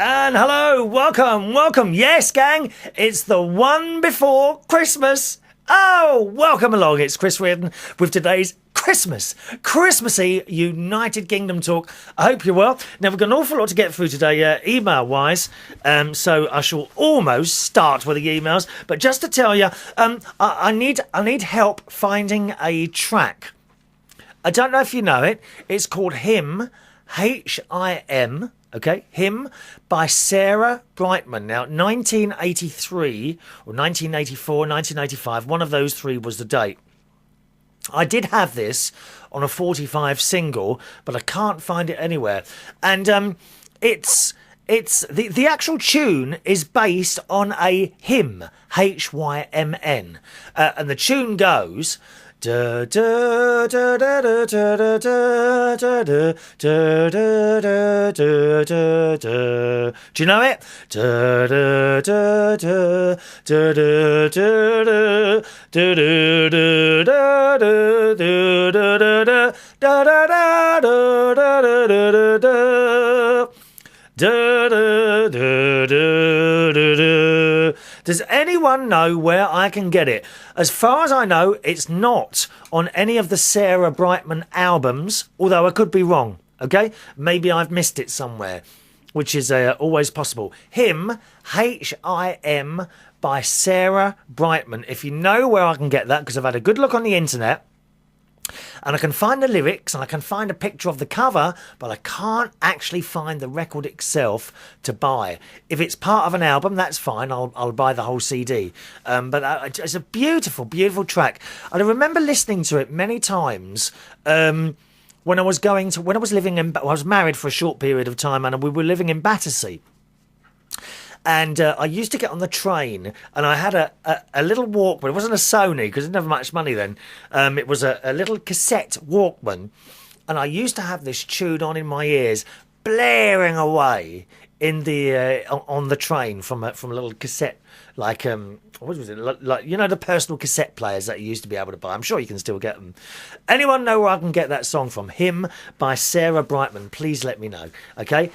And hello, welcome. Yes, gang, it's the one before Christmas. Oh, welcome along. It's Chris Reardon with today's Christmassy United Kingdom talk. I hope you're well. Now, we've got an awful lot to get through today, email-wise, so I shall almost start with the emails. But just to tell you, I need help finding a track. I don't know if you know it. It's called Him, H-I-M. Okay, Him by Sarah Brightman. Now, 1983 or 1984, 1985, one of those three was the date. I did have this on a 45 single, but I can't find it anywhere. And it's the actual tune is based on a hymn, H-Y-M-N, and the tune goes. Da da da da da da da da da da da da da da. Do you know it? Da da da da da da da da da da da da da da. Does anyone know where I can get it? As far as I know, it's not on any of the Sarah Brightman albums, although I could be wrong, okay? Maybe I've missed it somewhere, which is always possible. Him, H-I-M, by Sarah Brightman. If you know where I can get that, because I've had a good look on the internet, and I can find the lyrics and I can find a picture of the cover, but I can't actually find the record itself to buy. If it's part of an album, that's fine. I'll buy the whole CD. But it's a beautiful, beautiful track. And I remember listening to it many times when I was I was married for a short period of time, and we were living in Battersea. And I used to get on the train, and I had a little Walkman. It wasn't a Sony, because I didn't have much money then. It was a little cassette Walkman. And I used to have this tune on in my ears, blaring away in the on the train from a little cassette, like what was it? Like, you know, the personal cassette players that you used to be able to buy. I'm sure you can still get them. Anyone know where I can get that song from? Him by Sarah Brightman. Please let me know. Okay.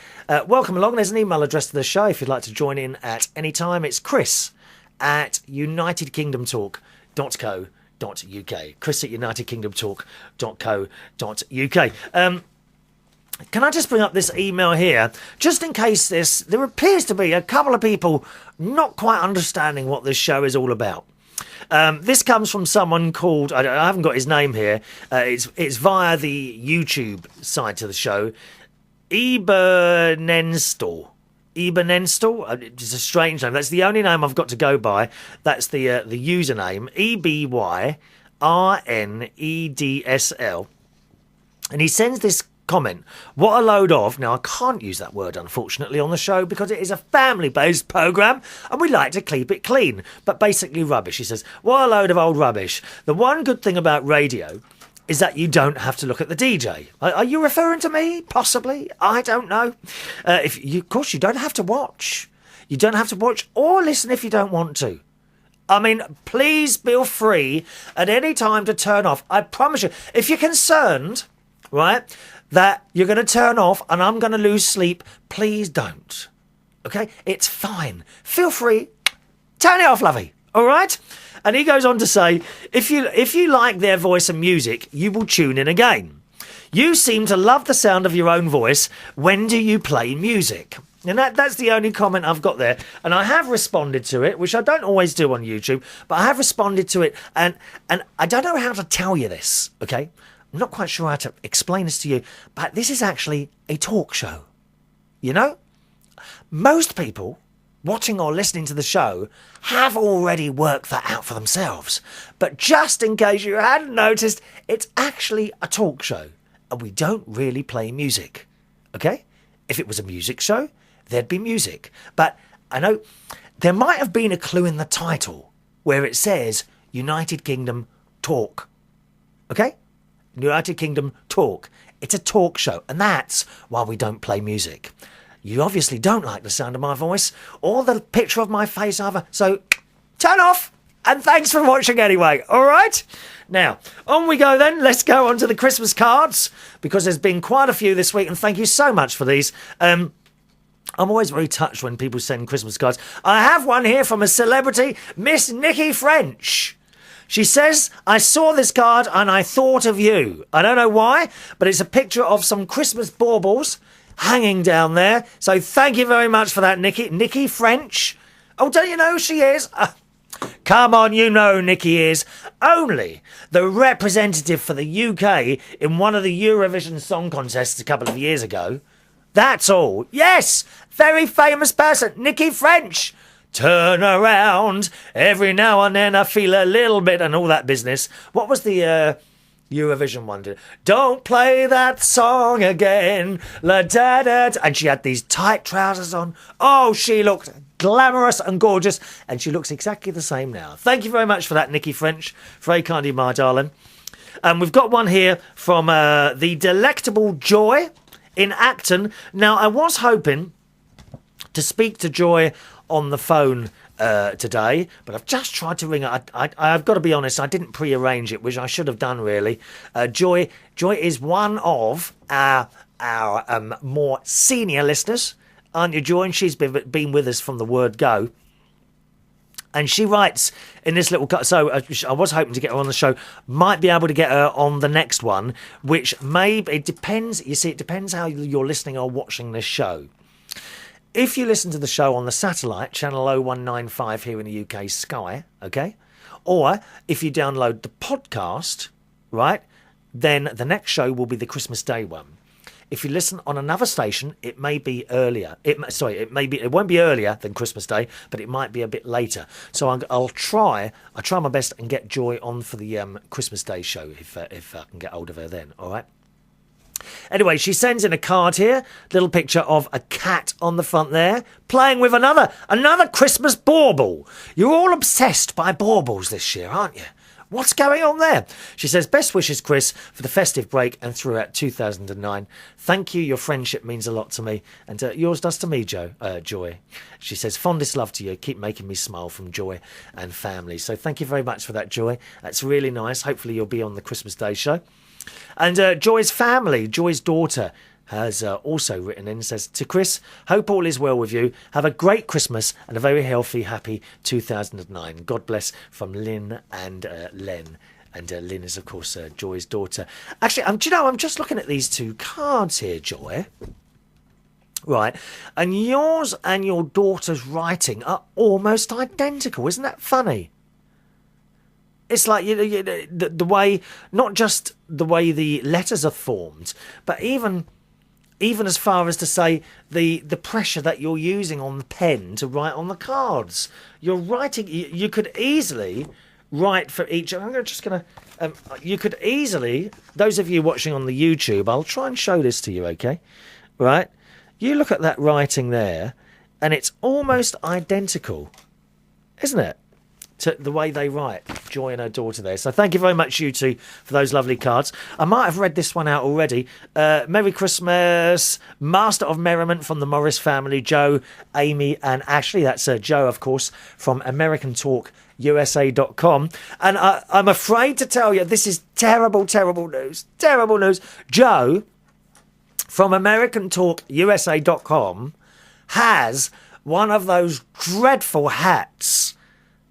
Welcome along. There's an email address to the show if you'd like to join in at any time. It's chris@unitedkingdomtalk.co.uk. chris@unitedkingdomtalk.co.uk. Can I just bring up this email here, just in case there appears to be a couple of people not quite understanding what this show is all about. This comes from someone called, I haven't got his name here, it's via the YouTube side to the show, Ebernenstal. It's a strange name. That's the only name I've got to go by. That's the username, EBYRNEDSL. And he sends this comment. What a load of... Now, I can't use that word, unfortunately, on the show because it is a family-based programme and we like to keep it clean. But basically rubbish. He says, what a load of old rubbish. The one good thing about radio is that you don't have to look at the DJ. Are you referring to me? Possibly. I don't know. Of course, you don't have to watch. You don't have to watch or listen if you don't want to. I mean, please feel free at any time to turn off. I promise you, if you're concerned, right, that you're going to turn off and I'm going to lose sleep, please don't. Okay? It's fine. Feel free. Turn it off, lovey. All right? And he goes on to say, if you like their voice and music, you will tune in again. You seem to love the sound of your own voice. When do you play music? And that's the only comment I've got there. And I have responded to it, which I don't always do on YouTube, but I have responded to it. And I don't know how to tell you this, okay? I'm not quite sure how to explain this to you, but this is actually a talk show. You know? Most people watching or listening to the show have already worked that out for themselves. But just in case you hadn't noticed, it's actually a talk show. And we don't really play music. Okay? If it was a music show, there'd be music. But I know there might have been a clue in the title where it says United Kingdom Talk. Okay? United Kingdom Talk. It's a talk show, and that's why we don't play music. You obviously don't like the sound of my voice or the picture of my face either, so turn off, and thanks for watching anyway, all right? Now, on we go then. Let's go on to the Christmas cards, because there's been quite a few this week, and thank you so much for these. I'm always very touched when people send Christmas cards. I have one here from a celebrity, Miss Nikki French. She says, I saw this card and I thought of you. I don't know why, but it's a picture of some Christmas baubles hanging down there. So thank you very much for that, Nikki. Nikki French. Oh, don't you know who she is? Come on, you know who Nikki is. Only the representative for the UK in one of the Eurovision Song Contests a couple of years ago. That's all. Yes, very famous person, Nikki French. Turn around. Every now and then I feel a little bit and all that business. What was the Eurovision one? Don't play that song again. La da da. And she had these tight trousers on. Oh, she looked glamorous and gorgeous. And she looks exactly the same now. Thank you very much for that, Nikki French. Very kind of you, my darling. And we've got one here from the Delectable Joy in Acton. Now, I was hoping to speak to Joy on the phone today, but I've just tried to ring her. I've got to be honest, I didn't pre-arrange it, which I should have done, really. Joy is one of our more senior listeners, aren't you, Joy? And she's been with us from the word go. And she writes in this little cut. So I was hoping to get her on the show. Might be able to get her on the next one, which it depends. You see, it depends how you're listening or watching this show. If you listen to the show on the satellite, channel 0195 here in the UK Sky, okay? Or if you download the podcast, right, then the next show will be the Christmas Day one. If you listen on another station, it may be earlier. It won't be earlier than Christmas Day, but it might be a bit later. So I'll try my best and get Joy on for the Christmas Day show if I can get hold of her then. All right. Anyway, she sends in a card here, little picture of a cat on the front there, playing with another Christmas bauble. You're all obsessed by baubles this year, aren't you? What's going on there? She says, best wishes, Chris, for the festive break and throughout 2009. Thank you. Your friendship means a lot to me. And yours does to me, Joy. She says, fondest love to you. Keep making me smile, from Joy and family. So thank you very much for that, Joy. That's really nice. Hopefully you'll be on the Christmas Day show. And Joy's family, Joy's daughter, has also written in and says, to Chris, hope all is well with you. Have a great Christmas and a very healthy, happy 2009. God bless, from Lynn and Len. And Lynn is, of course, Joy's daughter. Actually, do you know, I'm just looking at these two cards here, Joy. Right. And yours and your daughter's writing are almost identical. Isn't that funny? It's like the way, not just the way the letters are formed, but even as far as to say the pressure that you're using on the pen to write on the cards. You're writing. You could easily write for each. You could easily. Those of you watching on the YouTube, I'll try and show this to you. Okay, right? You look at that writing there, and it's almost identical, isn't it? To the way they write, Joy and her daughter there. So thank you very much, you two, for those lovely cards. I might have read this one out already. Merry Christmas, Master of Merriment from the Morris family, Joe, Amy and Ashley. That's Joe, of course, from AmericanTalkUSA.com. And I'm afraid to tell you, this is terrible, terrible news. Terrible news. Joe, from AmericanTalkUSA.com, has one of those dreadful hats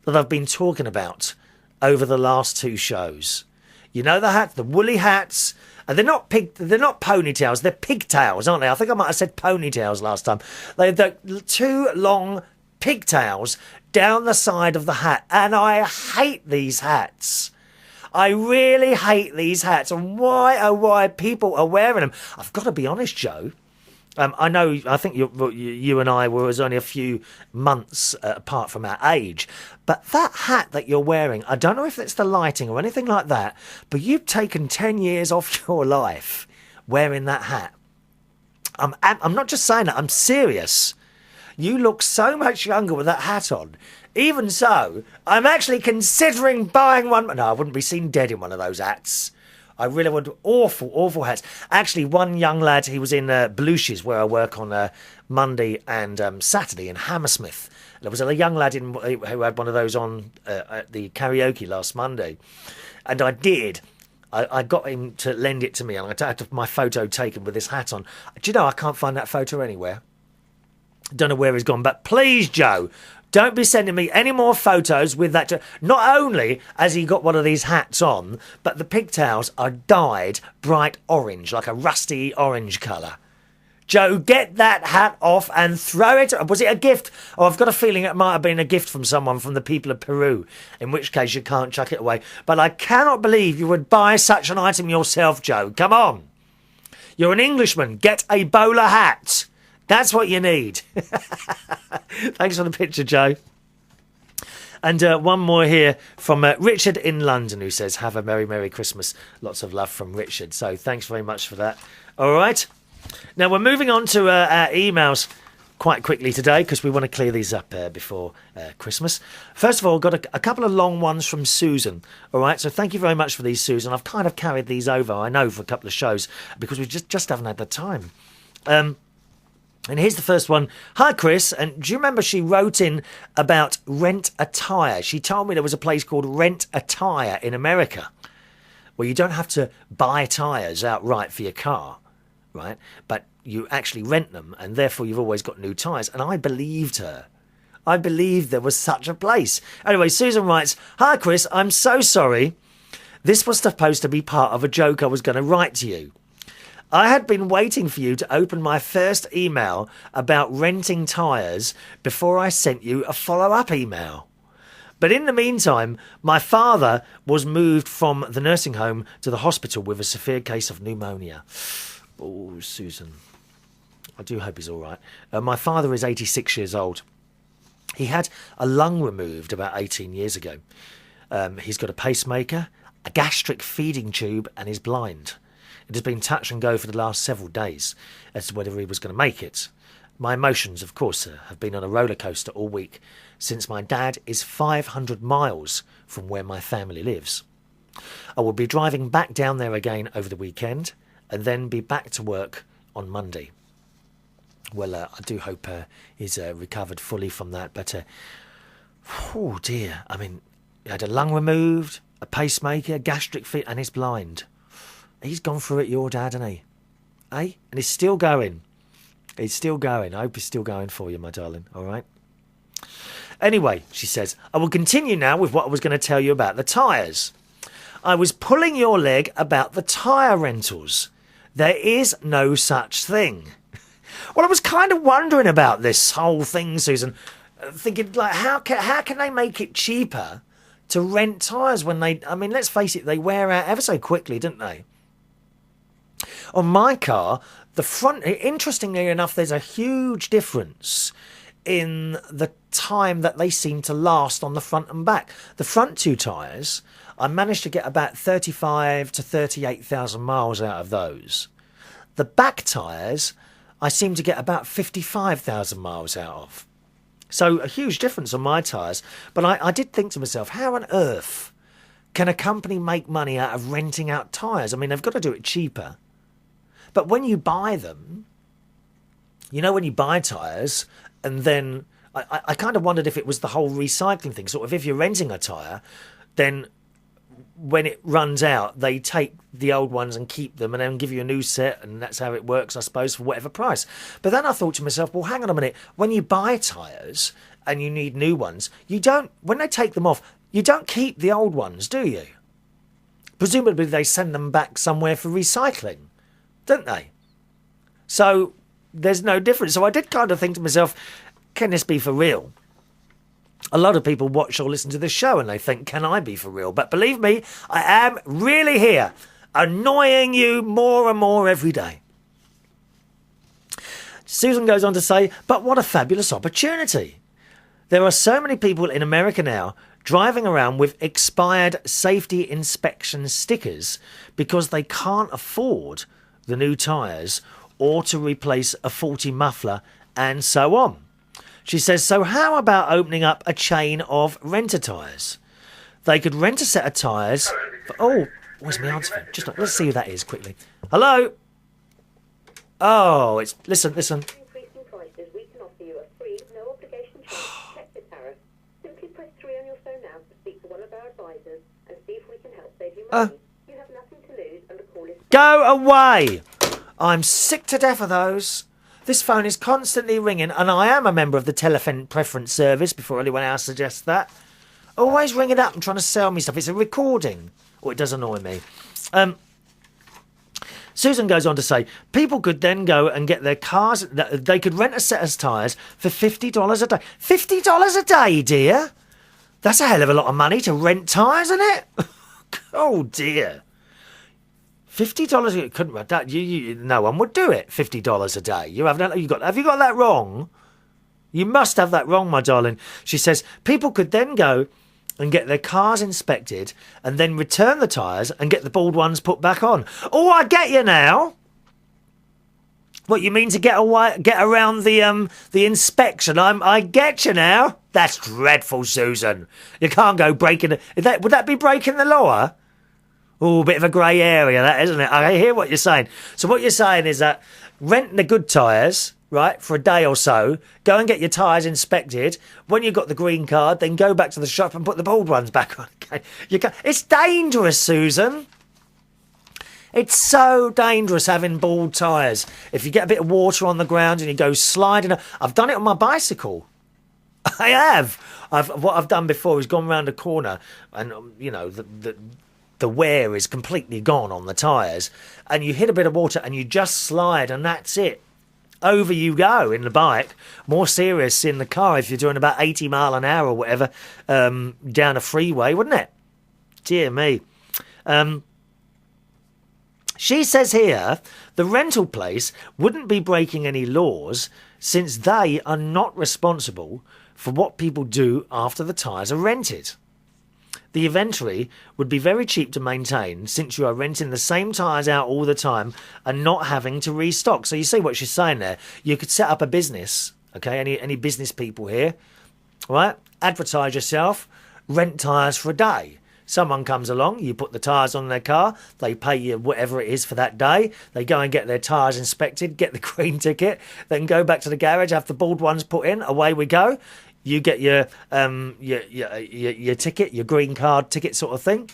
that I've been talking about over the last two shows. You know the hat, the woolly hats, and they're not ponytails, they're pigtails, aren't they? I think I might have said ponytails last time. They're the two long pigtails down the side of the hat, and I hate these hats. I really hate these hats, and why people are wearing them. I've got to be honest, Joe. I think you and I were only a few months apart from our age. But that hat that you're wearing, I don't know if it's the lighting or anything like that, but you've taken 10 years off your life wearing that hat. I'm not just saying that, I'm serious. You look so much younger with that hat on. Even so, I'm actually considering buying one. No, I wouldn't be seen dead in one of those hats. I really would. Awful hats. Actually, one young lad, he was in Bluches, where I work on Monday and Saturday in Hammersmith. There was a young lad who had one of those on at the karaoke last Monday. And I got him to lend it to me, and I had my photo taken with this hat on. Do you know, I can't find that photo anywhere. Don't know where he's gone, but please, Joe, don't be sending me any more photos with that. Not only has he got one of these hats on, but the pigtails are dyed bright orange, like a rusty orange colour. Joe, get that hat off and throw it. Was it a gift? Oh, I've got a feeling it might have been a gift from someone from the people of Peru, in which case you can't chuck it away. But I cannot believe you would buy such an item yourself, Joe. Come on. You're an Englishman. Get a bowler hat. That's what you need. Thanks for the picture, Joe. And one more here from Richard in London, who says, have a Merry, Merry Christmas. Lots of love from Richard. So thanks very much for that. All right. Now, we're moving on to our emails quite quickly today because we want to clear these up before Christmas. First of all, got a couple of long ones from Susan. All right, so thank you very much for these, Susan. I've kind of carried these over, I know, for a couple of shows because we just haven't had the time. And here's the first one. Hi, Chris. And do you remember she wrote in about Rent a Tyre? She told me there was a place called Rent a Tyre in America where you don't have to buy tyres outright for your car, right? But you actually rent them, and therefore you've always got new tyres. And I believed her. I believed there was such a place. Anyway, Susan writes, hi, Chris, I'm so sorry. This was supposed to be part of a joke I was going to write to you. I had been waiting for you to open my first email about renting tyres before I sent you a follow-up email. But in the meantime, my father was moved from the nursing home to the hospital with a severe case of pneumonia. Oh, Susan, I do hope he's all right. My father is 86 years old. He had a lung removed about 18 years ago. He's got a pacemaker, a gastric feeding tube, and is blind. It has been touch and go for the last several days as to whether he was going to make it. My emotions, of course, have been on a roller coaster all week since my dad is 500 miles from where my family lives. I will be driving back down there again over the weekend and then be back to work on Monday. Well, I do hope he's recovered fully from that, but oh dear. I mean, he had a lung removed, a pacemaker, gastric feed, and he's blind. He's gone through it, your dad, hasn't he? Eh? And he's still going. He's still going. I hope he's still going for you, my darling. All right? Anyway, she says, I will continue now with what I was going to tell you about the tyres. I was pulling your leg about the tyre rentals. There is no such thing. Well, I was kind of wondering about this whole thing, Susan. Thinking, like, how can they make it cheaper to rent tyres when they... I mean, let's face it, they wear out ever so quickly, don't they? On my car, the front... Interestingly enough, there's a huge difference in the time that they seem to last on the front and back. The front two tyres, I managed to get about 35 to 38,000 miles out of those. The back tyres, I seem to get about 55,000 miles out of. So a huge difference on my tyres. But I did think to myself, how on earth can a company make money out of renting out tyres? I mean, they've got to do it cheaper. But when you buy them, you know, when you buy tyres, and then I kind of wondered if it was the whole recycling thing. Sort of if you're renting a tyre, then when it runs out, they take the old ones and keep them and then give you a new set, and that's how it works, I suppose, for whatever price. But then I thought to myself, well, hang on a minute. When you buy tyres and you need new ones, you don't, when they take them off, you don't keep the old ones, do you? Presumably they send them back somewhere for recycling, don't they? So there's no difference. So I did kind of think to myself, can this be for real? A lot of people watch or listen to this show and they think, can I be for real? But believe me, I am really here, annoying you more and more every day. Susan goes on to say, but what a fabulous opportunity. There are so many people in America now driving around with expired safety inspection stickers because they can't afford the new tyres or to replace a faulty muffler and so on. She says, so how about opening up a chain of renter tyres? They could rent a set of tyres. Oh, where's my answer phone? Just let's see who that is quickly. Hello? Oh, it's... Listen. Increasing prices, we can offer you a free, no obligation charge to check the tariff. Simply press 3 on your phone now to speak to one of our advisors and see if we can help save you money. You have nothing to lose and the call is... Go away! I'm sick to death of those. This phone is constantly ringing, and I am a member of the telephone preference service, before anyone else suggests that. Always ringing up and trying to sell me stuff. It's a recording. Oh, it does annoy me. Susan goes on to say, people could then go and get their cars. They could rent a set of tyres for $50 a day. $50 a day, dear? That's a hell of a lot of money to rent tyres, isn't it? Oh, dear. $50 couldn't that no one would do it. $50 a day. Have you got that wrong? You must have that wrong, my darling. She says people could then go and get their cars inspected and then return the tyres and get the bald ones put back on. Oh, I get you now. What you mean to get around the inspection? I get you now. That's dreadful, Susan. You can't go breaking. Would that be breaking the law? Oh, a bit of a grey area, that, isn't it? I hear what you're saying. So what you're saying is that rent the good tyres, right, for a day or so, go and get your tyres inspected. When you've got the green card, then go back to the shop and put the bald ones back on again. It's dangerous, Susan. It's so dangerous having bald tyres. If you get a bit of water on the ground and you go sliding... I've done it on my bicycle. I have. What I've done before is gone round a corner and, the wear is completely gone on the tyres, and you hit a bit of water and you just slide, and that's it. Over you go in the bike. More serious in the car if you're doing about 80 mile an hour or whatever down a freeway, wouldn't it? Dear me. She says here the rental place wouldn't be breaking any laws since they are not responsible for what people do after the tyres are rented. The inventory would be very cheap to maintain since you are renting the same tyres out all the time and not having to restock. So you see what she's saying there. You could set up a business, okay? Any business people here, right? Advertise yourself, rent tyres for a day. Someone comes along, you put the tyres on their car, they pay you whatever it is for that day, they go and get their tyres inspected, get the green ticket, then go back to the garage, have the bald ones put in, away we go. You get your ticket, your green card ticket sort of thing.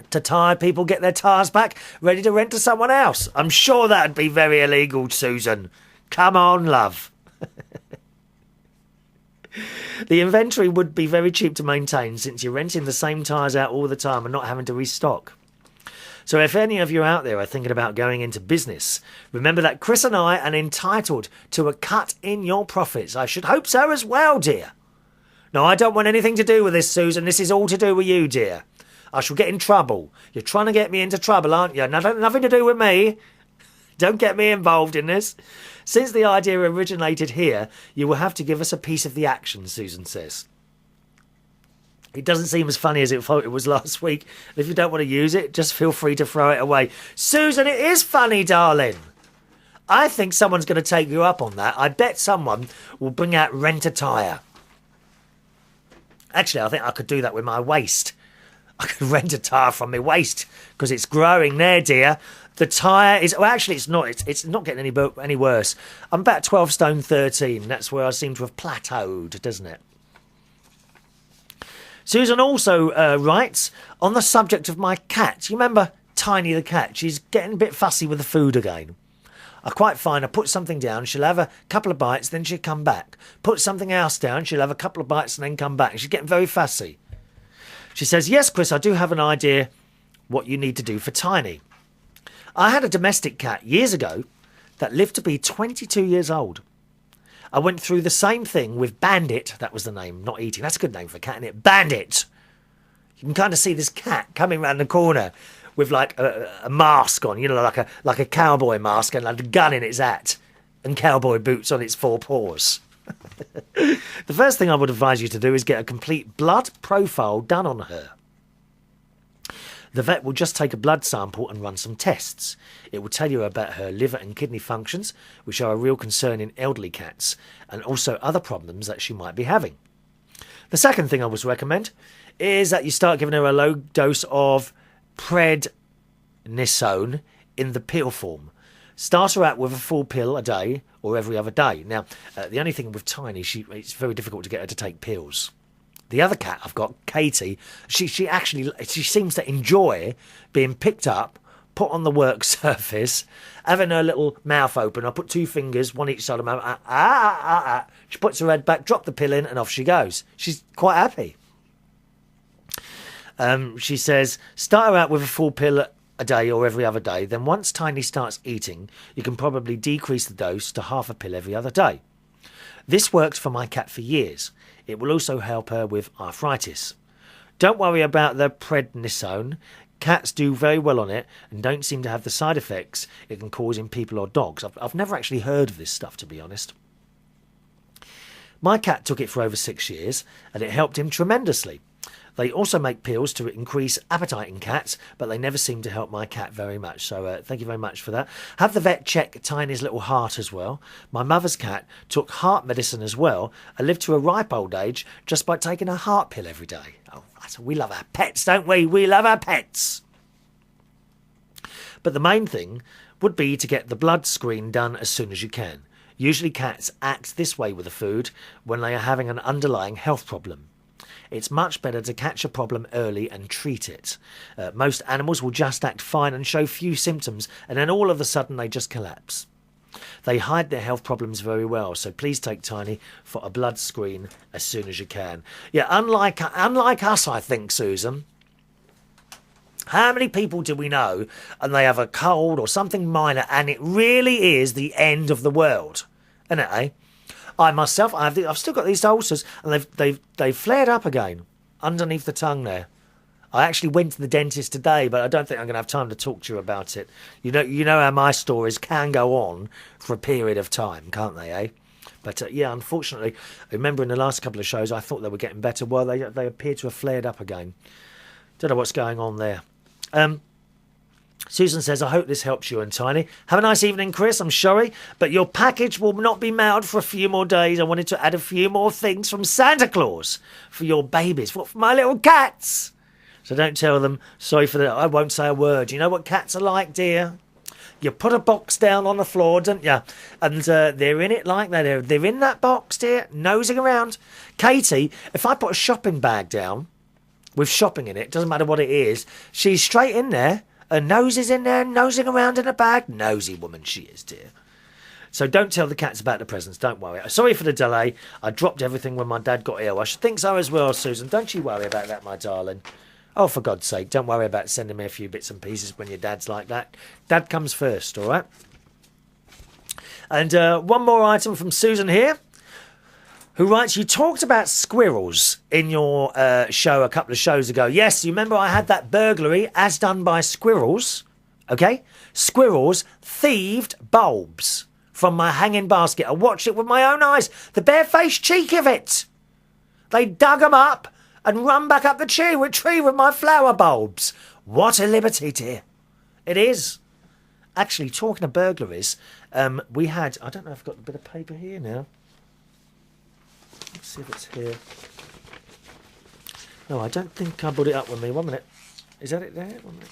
To tyre people, get their tyres back, ready to rent to someone else. I'm sure that'd be very illegal, Susan. Come on, love. The inventory would be very cheap to maintain since you're renting the same tyres out all the time and not having to restock. So if any of you out there are thinking about going into business, remember that Chris and I are entitled to a cut in your profits. I should hope so as well, dear. No, I don't want anything to do with this, Susan. This is all to do with you, dear. I shall get in trouble. You're trying to get me into trouble, aren't you? Nothing to do with me. Don't get me involved in this. Since the idea originated here, you will have to give us a piece of the action, Susan says. It doesn't seem as funny as it was last week. If you don't want to use it, just feel free to throw it away. Susan, it is funny, darling. I think someone's going to take you up on that. I bet someone will bring out Rent a Tyre. Actually, I think I could do that with my waist. I could rent a tyre from my waist because it's growing there, dear. The tyre is... Well, actually, it's not. It's not getting any worse. I'm about 12 stone 13. That's where I seem to have plateaued, doesn't it? Susan also writes, on the subject of my cat, you remember Tiny the cat? She's getting a bit fussy with the food again. I quite find I put something down, she'll have a couple of bites, then she'll come back. Put something else down, she'll have a couple of bites and then come back. She's getting very fussy. She says, yes, Chris, I do have an idea what you need to do for Tiny. I had a domestic cat years ago that lived to be 22 years old. I went through the same thing with Bandit. That was the name, not Eating. That's a good name for a cat, isn't it? Bandit. You can kind of see this cat coming round the corner with like a mask on, like a cowboy mask and like a gun in its hat and cowboy boots on its four paws. The first thing I would advise you to do is get a complete blood profile done on her. The vet will just take a blood sample and run some tests. It will tell you about her liver and kidney functions, which are a real concern in elderly cats, and also other problems that she might be having. The second thing I would recommend is that you start giving her a low dose of prednisone in the pill form. Start her out with a full pill a day or every other day. Now, the only thing with Tiny, it's very difficult to get her to take pills. The other cat I've got, Katie, she seems to enjoy being picked up, put on the work surface, having her little mouth open. I put 2 fingers, one each side of her mouth. She puts her head back, drop the pill in, and off she goes. She's quite happy. She says, start her out with a full pill a day or every other day. Then once Tiny starts eating, you can probably decrease the dose to half a pill every other day. This worked for my cat for years. It will also help her with arthritis. Don't worry about the prednisone. Cats do very well on it and don't seem to have the side effects it can cause in people or dogs. I've never actually heard of this stuff, to be honest. My cat took it for over 6 years and it helped him tremendously. They also make pills to increase appetite in cats, but they never seem to help my cat very much. So thank you very much for that. Have the vet check Tiny's little heart as well. My mother's cat took heart medicine as well and lived to a ripe old age just by taking a heart pill every day. Oh, we love our pets, don't we? We love our pets. But the main thing would be to get the blood screen done as soon as you can. Usually cats act this way with the food when they are having an underlying health problem. It's much better to catch a problem early and treat it. Most animals will just act fine and show few symptoms, and then all of a sudden they just collapse. They hide their health problems very well, so please take Tiny for a blood screen as soon as you can. Yeah, unlike us, I think, Susan. How many people do we know and they have a cold or something minor and it really is the end of the world? Isn't it, eh? I myself, I've still got these ulcers and they've flared up again underneath the tongue there. I actually went to the dentist today, but I don't think I'm going to have time to talk to you about it. You know how my stories can go on for a period of time, can't they, eh? But yeah, unfortunately, I remember in the last couple of shows I thought they were getting better. Well, they appear to have flared up again. Don't know what's going on there. Susan says, I hope this helps you and Tiny. Have a nice evening, Chris. I'm sorry, but your package will not be mailed for a few more days. I wanted to add a few more things from Santa Claus for your babies. What, for my little cats? So don't tell them. Sorry for that. I won't say a word. You know what cats are like, dear? You put a box down on the floor, don't you? And they're in it like that. They're in that box, dear, nosing around. Katie, if I put a shopping bag down with shopping in it, doesn't matter what it is, she's straight in there. Her nose is in there, nosing around in a bag. Nosy woman she is, dear. So don't tell the cats about the presents, don't worry. Sorry for the delay. I dropped everything when my dad got ill. I should think so as well, Susan. Don't you worry about that, my darling. Oh, for God's sake, don't worry about sending me a few bits and pieces when your dad's like that. Dad comes first, all right? And one more item from Susan here, who writes, you talked about squirrels in your show a couple of shows ago. Yes, you remember I had that burglary as done by squirrels, okay? Squirrels thieved bulbs from my hanging basket. I watched it with my own eyes. The barefaced cheek of it. They dug them up and run back up the tree with my flower bulbs. What a liberty, dear. It is. Actually, talking of burglaries, we had, I don't know if I've got a bit of paper here now. Let's see if it's here. No, I don't think I brought it up with me. 1 minute. Is that it there? 1 minute.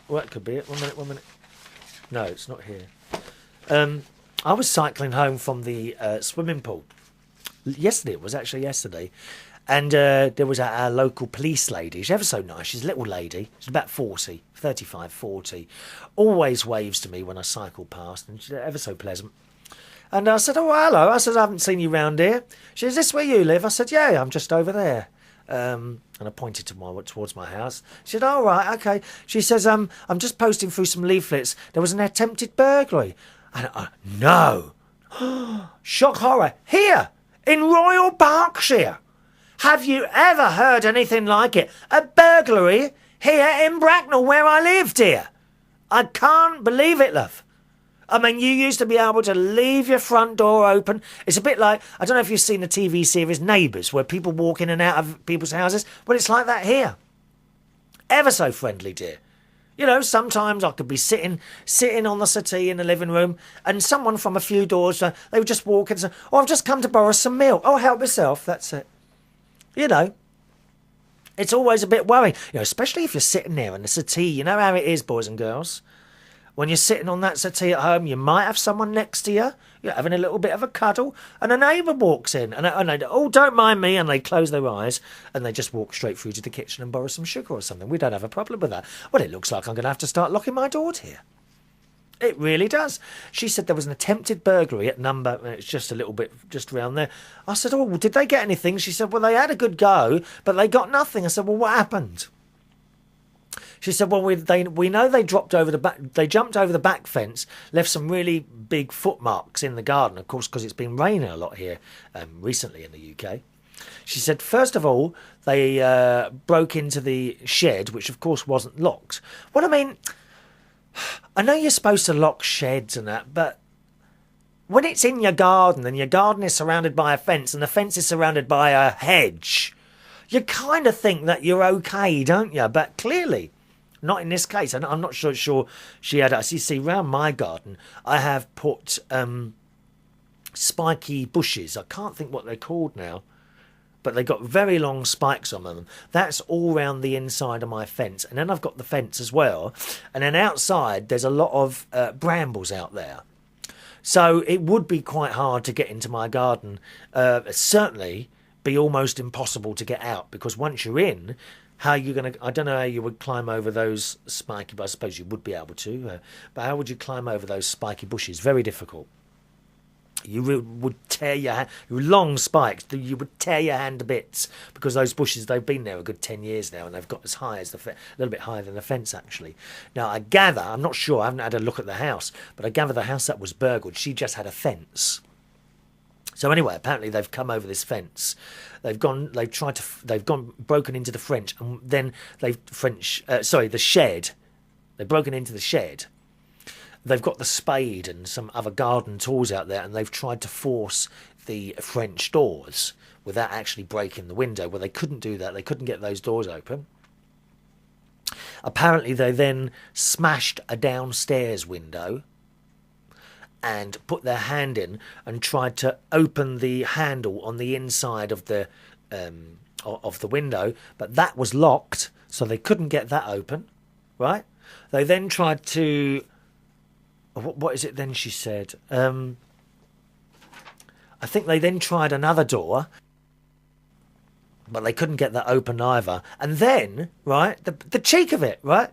Well, that could be it. 1 minute, 1 minute. No, it's not here. I was cycling home from the swimming pool. Yesterday, it was actually yesterday. And there was our local police lady. She's ever so nice. She's a little lady. She's about 40, 35, 40. Always waves to me when I cycle past. And she's ever so pleasant. And I said, oh, hello. I said, I haven't seen you round here. She said, is this where you live? I said, yeah, I'm just over there. And I pointed towards my house. She said, oh, right, okay. She says, I'm just posting through some leaflets. There was an attempted burglary. And no. Shock horror. Here, in Royal Berkshire. Have you ever heard anything like it? A burglary here in Bracknell, where I live, dear. I can't believe it, love. I mean, you used to be able to leave your front door open. It's a bit like, I don't know if you've seen the TV series Neighbours, where people walk in and out of people's houses. Well, it's like that here. Ever so friendly, dear. You know, sometimes I could be sitting on the settee in the living room, and someone from a few doors, they would just walk in and say, oh, I've just come to borrow some milk. Oh, help yourself. That's it. You know, it's always a bit worrying. You know, especially if you're sitting there in the settee. You know how it is, boys and girls. When you're sitting on that settee at home, you might have someone next to you You're having a little bit of a cuddle, and a neighbour walks in, and they, oh, don't mind me, and they close their eyes, and they just walk straight through to the kitchen and borrow some sugar or something. We don't have a problem with that. Well, it looks like I'm going to have to start locking my doors here. It really does. She said there was an attempted burglary at number, it's just a little bit, just around there. I said, oh, did they get anything? She said, well, they had a good go, but they got nothing. I said, well, what happened? She said, well, we know they jumped over the back fence, left some really big footmarks in the garden, of course, because it's been raining a lot here recently in the UK. She said, first of all, they broke into the shed, which, of course, wasn't locked. Well, I mean, I know you're supposed to lock sheds and that, but when it's in your garden and your garden is surrounded by a fence and the fence is surrounded by a hedge, you kind of think that you're okay, don't you? But clearly, not in this case. And I'm not sure she had us. You see, round my garden, I have put spiky bushes. I can't think what they're called now, but they got very long spikes on them. That's all round the inside of my fence. And then I've got the fence as well. And then outside, there's a lot of brambles out there. So it would be quite hard to get into my garden. Certainly be almost impossible to get out, because once you're in, how are you going to... I don't know how you would climb over those spiky... But I suppose you would be able to. But how would you climb over those spiky bushes? Very difficult. You would tear your hand, long spikes, you would tear your hand to bits, because those bushes, they've been there a good 10 years now, and they've got as high as a little bit higher than the fence, actually. Now, I gather, I'm not sure, I haven't had a look at the house, but I gather the house that was burgled, she just had a fence. So anyway, apparently they've come over this fence. They've broken into the French, and then the shed. They've broken into the shed. They've got the spade and some other garden tools out there, and they've tried to force the French doors without actually breaking the window. Well, they couldn't do that. They couldn't get those doors open. Apparently, they then smashed a downstairs window and put their hand in and tried to open the handle on the inside of the window, but that was locked, so they couldn't get that open, right? They then tried to... What is it then, she said? I think they then tried another door, but they couldn't get that open either. And then, right, the cheek of it, right?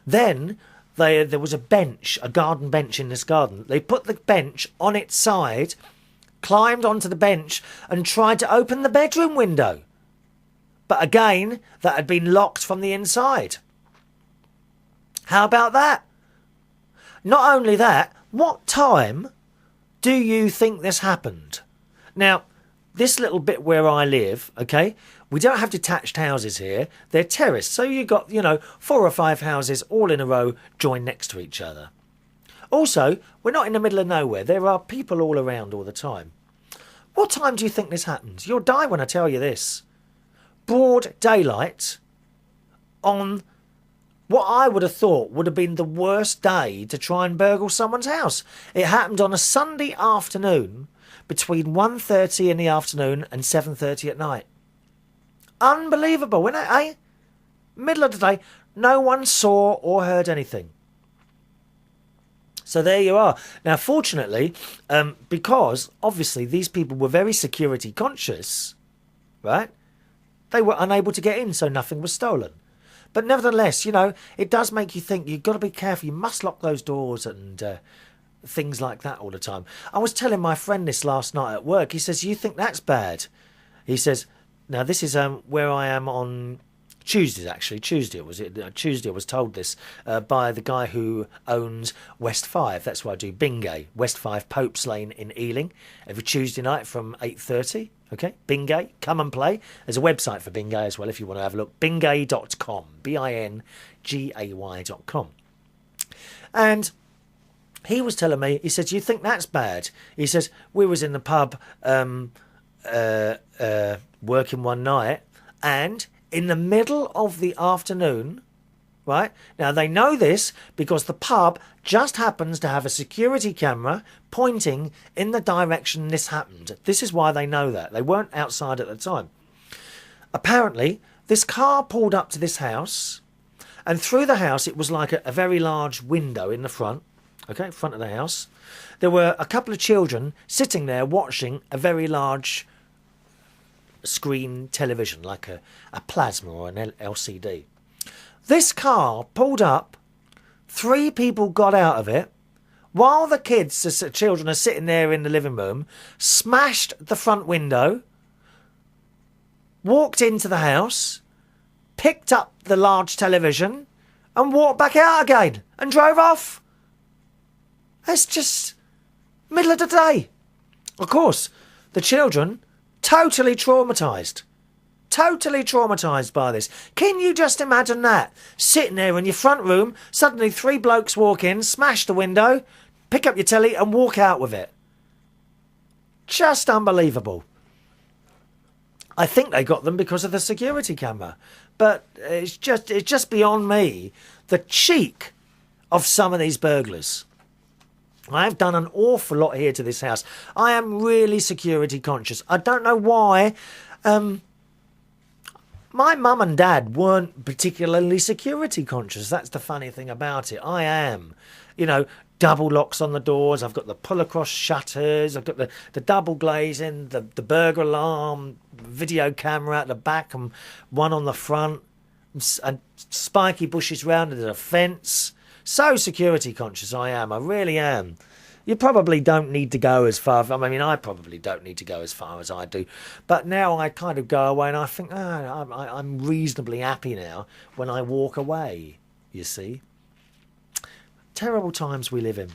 Then there was a bench, a garden bench in this garden. They put the bench on its side, climbed onto the bench and tried to open the bedroom window. But again, that had been locked from the inside. How about that? Not only that, what time do you think this happened? Now, this little bit where I live, okay, we don't have detached houses here. They're terraced. So you've got, 4 or 5 houses all in a row joined next to each other. Also, we're not in the middle of nowhere. There are people all around all the time. What time do you think this happened? You'll die when I tell you this. Broad daylight on... what I would have thought would have been the worst day to try and burgle someone's house. It happened on a Sunday afternoon between 1:30 in the afternoon and 7:30 at night. Unbelievable, isn't it, eh? Middle of the day, no one saw or heard anything. So there you are. Now, fortunately, because obviously these people were very security conscious, right? They were unable to get in, so nothing was stolen. But nevertheless, it does make you think you've got to be careful. You must lock those doors and things like that all the time. I was telling my friend this last night at work. He says, you think that's bad? He says, now this is where I am on Tuesdays, actually. Tuesday I was told this by the guy who owns West 5. That's where I do Bingay. West 5 Popes Lane in Ealing. Every Tuesday night from 8:30. Okay, Bingay, come and play. There's a website for Bingay as well if you want to have a look. Bingay.com, Bingay.com. And he was telling me, he said, do you think that's bad? He says, we was in the pub working one night, and in the middle of the afternoon, right? Now, they know this because the pub just happens to have a security camera pointing in the direction this happened. This is why they know that. They weren't outside at the time. Apparently, this car pulled up to this house, and through the house, it was like a very large window in the front, okay, front of the house. There were a couple of children sitting there watching a very large screen television, like a plasma or an LCD. This car pulled up, 3 people got out of it, while the children are sitting there in the living room, smashed the front window, walked into the house, picked up the large television, and walked back out again and drove off. It's just middle of the day. Of course, the children, totally traumatised. Totally traumatised by this. Can you just imagine that? Sitting there in your front room, suddenly 3 blokes walk in, smash the window, pick up your telly and walk out with it. Just unbelievable. I think they got them because of the security camera. But it's just beyond me, the cheek of some of these burglars. I've done an awful lot here to this house. I am really security conscious. I don't know why. My mum and dad weren't particularly security conscious. That's the funny thing about it. I am. You know, double locks on the doors. I've got the pull-across shutters. I've got the double glazing, the burglar alarm, video camera at the back and one on the front, and spiky bushes round the fence. So security conscious I am. I really am. You probably don't need to go as far. I mean, I probably don't need to go as far as I do. But now I kind of go away and I think, I'm reasonably happy now when I walk away, you see. Terrible times we live in.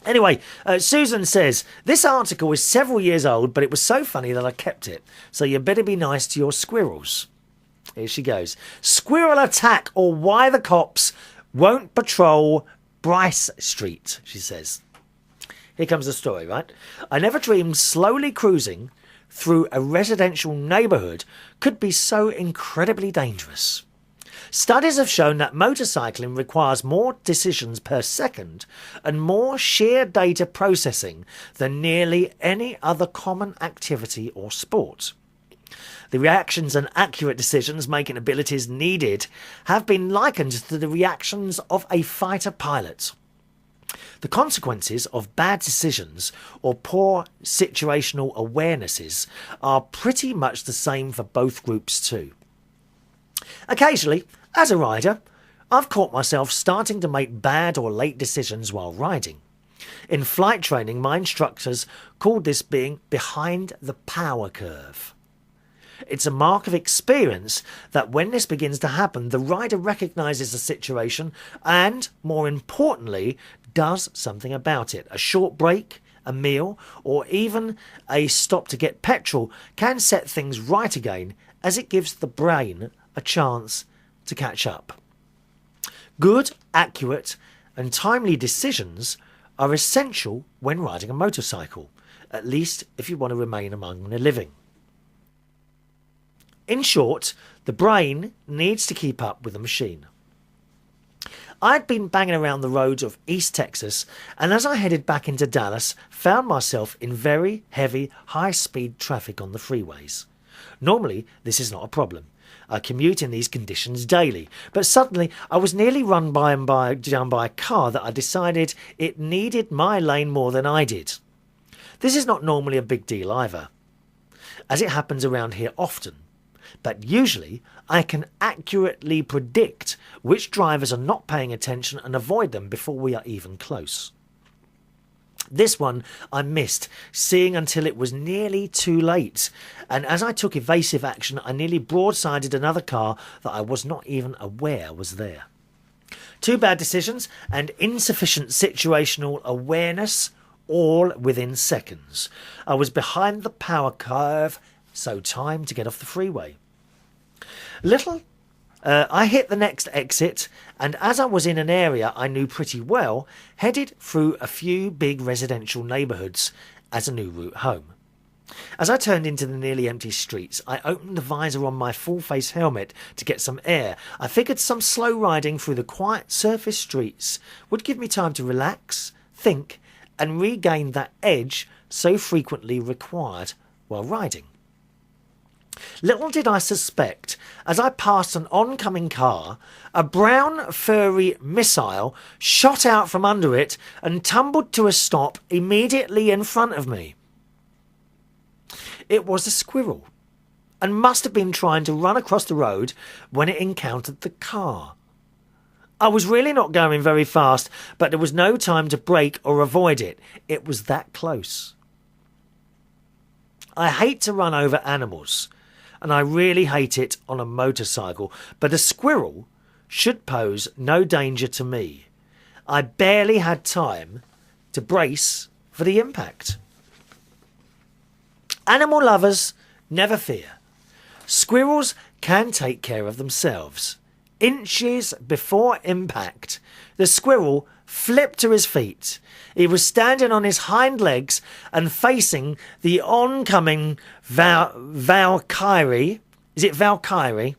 Anyway, Susan says, this article is several years old, but it was so funny that I kept it. So you better be nice to your squirrels. Here she goes. Squirrel attack or why the cops won't patrol Bryce Street, she says. Here comes the story, right? I never dreamed slowly cruising through a residential neighbourhood could be so incredibly dangerous. Studies have shown that motorcycling requires more decisions per second and more sheer data processing than nearly any other common activity or sport. The reactions and accurate decisions-making abilities needed have been likened to the reactions of a fighter pilot. The consequences of bad decisions or poor situational awarenesses are pretty much the same for both groups too. Occasionally, as a rider, I've caught myself starting to make bad or late decisions while riding. In flight training, my instructors called this being behind the power curve. It's a mark of experience that when this begins to happen, the rider recognises the situation and, more importantly, does something about it. A short break, a meal, or even a stop to get petrol can set things right again as it gives the brain a chance to catch up. Good, accurate and timely decisions are essential when riding a motorcycle, at least if you want to remain among the living. In short, the brain needs to keep up with the machine. I'd been banging around the roads of East Texas, and as I headed back into Dallas, found myself in very heavy, high-speed traffic on the freeways. Normally, this is not a problem. I commute in these conditions daily, but suddenly I was nearly run down by a car that I decided it needed my lane more than I did. This is not normally a big deal either, as it happens around here often. But usually I can accurately predict which drivers are not paying attention and avoid them before we are even close. This one I missed, seeing until it was nearly too late, and as I took evasive action I nearly broadsided another car that I was not even aware was there. 2 bad decisions and insufficient situational awareness, all within seconds. I was behind the power curve, so time to get off the freeway. I hit the next exit, and as I was in an area I knew pretty well, headed through a few big residential neighbourhoods as a new route home. As I turned into the nearly empty streets, I opened the visor on my full-face helmet to get some air. I figured some slow riding through the quiet surface streets would give me time to relax, think, and regain that edge so frequently required while riding. Little did I suspect, as I passed an oncoming car, a brown furry missile shot out from under it and tumbled to a stop immediately in front of me. It was a squirrel, and must have been trying to run across the road when it encountered the car. I was really not going very fast, but there was no time to brake or avoid it. It was that close. I hate to run over animals, and I really hate it on a motorcycle, but a squirrel should pose no danger to me. I barely had time to brace for the impact. Animal lovers, never fear. Squirrels can take care of themselves. Inches before impact, the squirrel flipped to his feet. He was standing on his hind legs and facing the oncoming Valkyrie. Is it Valkyrie?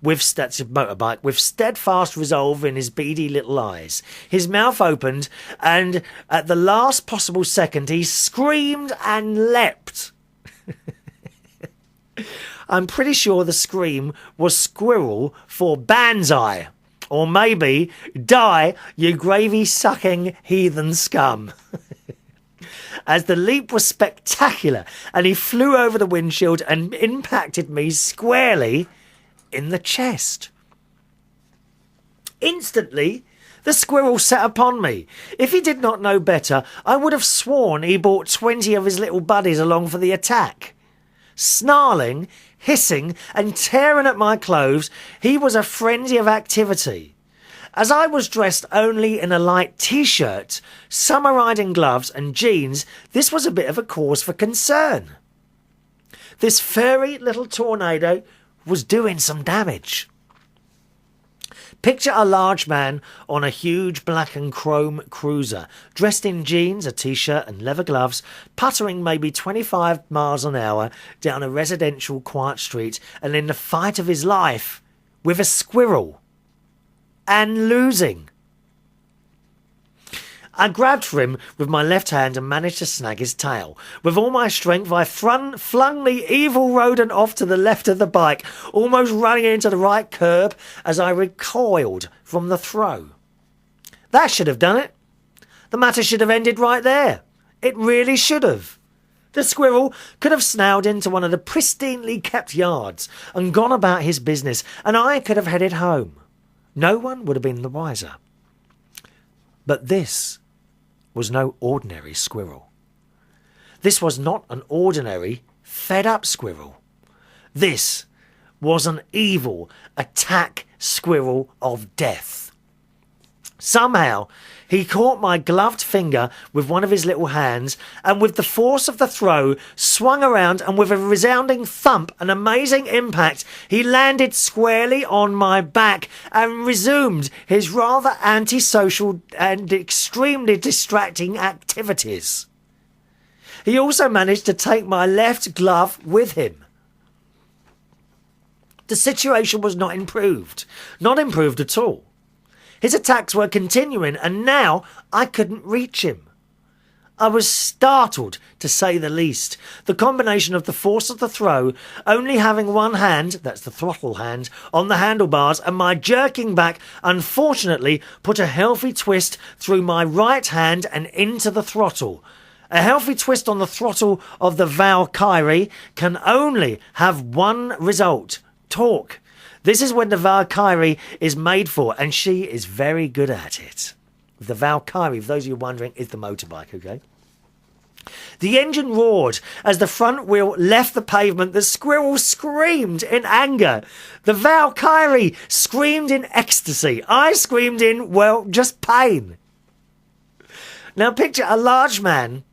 That's a motorbike, with steadfast resolve in his beady little eyes. His mouth opened, and at the last possible second, he screamed and leapt. I'm pretty sure the scream was squirrel for Banzai. Or maybe, die, you gravy-sucking heathen scum. As the leap was spectacular, and he flew over the windshield and impacted me squarely in the chest. Instantly, the squirrel set upon me. If he did not know better, I would have sworn he brought 20 of his little buddies along for the attack. Snarling, hissing and tearing at my clothes, he was a frenzy of activity. As I was dressed only in a light t-shirt, summer riding gloves and jeans, this was a bit of a cause for concern. This furry little tornado was doing some damage. Picture a large man on a huge black and chrome cruiser, dressed in jeans, a t-shirt and leather gloves, puttering maybe 25 miles an hour down a residential quiet street and in the fight of his life with a squirrel. And losing. I grabbed for him with my left hand and managed to snag his tail. With all my strength, I flung the evil rodent off to the left of the bike, almost running into the right curb as I recoiled from the throw. That should have done it. The matter should have ended right there. It really should have. The squirrel could have snailed into one of the pristinely kept yards and gone about his business, and I could have headed home. No one would have been the wiser. But this was no ordinary squirrel. This was not an ordinary fed-up squirrel. This was an evil attack squirrel of death. Somehow, he caught my gloved finger with one of his little hands, and with the force of the throw, swung around, and with a resounding thump and amazing impact, he landed squarely on my back and resumed his rather antisocial and extremely distracting activities. He also managed to take my left glove with him. The situation was not improved at all. His attacks were continuing, and now I couldn't reach him. I was startled, to say the least. The combination of the force of the throw, only having one hand, that's the throttle hand, on the handlebars, and my jerking back, unfortunately, put a healthy twist through my right hand and into the throttle. A healthy twist on the throttle of the Valkyrie can only have one result: torque. This is when the Valkyrie is made for, and she is very good at it. The Valkyrie, for those of you wondering, is the motorbike, okay? The engine roared as the front wheel left the pavement. The squirrel screamed in anger. The Valkyrie screamed in ecstasy. I screamed in, well, just pain. Now picture a large man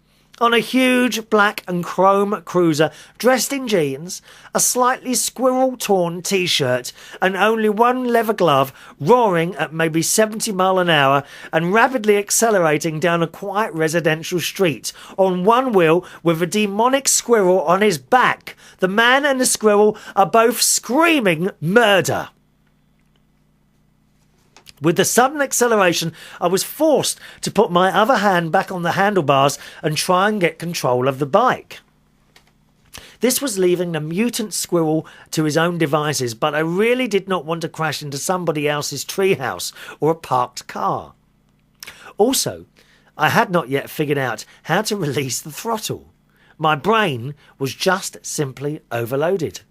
on a huge black and chrome cruiser, dressed in jeans, a slightly squirrel-torn t-shirt, and only one leather glove, roaring at maybe 70 miles an hour and rapidly accelerating down a quiet residential street, on one wheel with a demonic squirrel on his back. The man and the squirrel are both screaming murder. With the sudden acceleration, I was forced to put my other hand back on the handlebars and try and get control of the bike. This was leaving the mutant squirrel to his own devices, but I really did not want to crash into somebody else's treehouse or a parked car. Also, I had not yet figured out how to release the throttle. My brain was just simply overloaded.